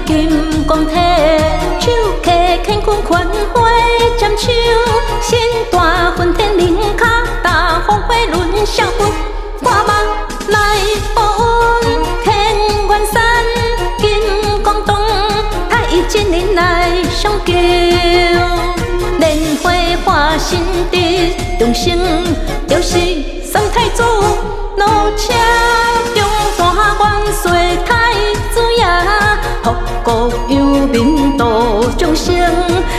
金光体，手揢乾坤款花占手，身大混天灵脚大风花轮小骨，挂目来报恩，天元山金光洞，太乙真人来相救，莲花化身的众生，就是三太子路车中大元帅太子爷，福国有民度众生，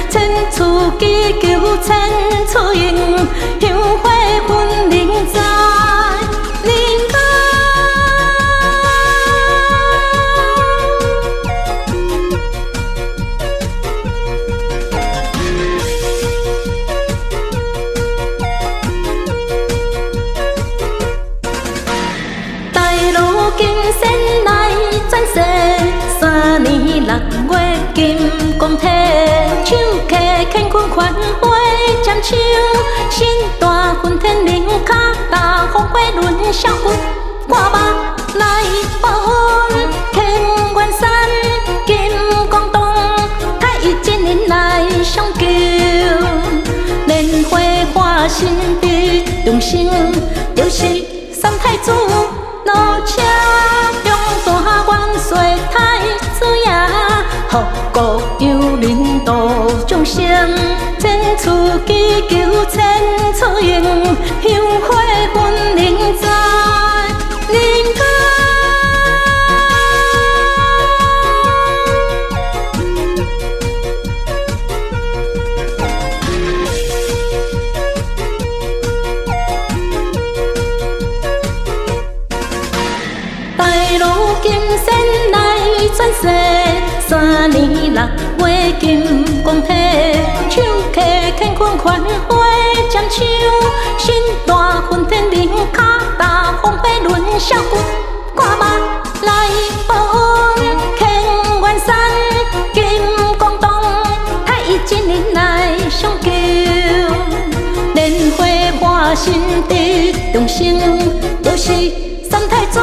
千处祈求千处应，香花分灵在灵界。大路金仙来转世，3年6月金光体，手揢乾坤款花占手，身大混天灵脚大风花轮小骨，挂目来报恩，天元山金光洞，太乙真人来相救，莲花化身的众生，就是三太子路车中大元帅太子爷，福国有民度众生，千处祈求千处应，香花分灵在灵界。大路金仙来转世，3年6月金光体，手揢乾坤款花占手，身大混天灵脚大风花轮小骨，挂目来报恩，天元山金光洞，太乙真人来相救，莲花化身的众生，就是三太子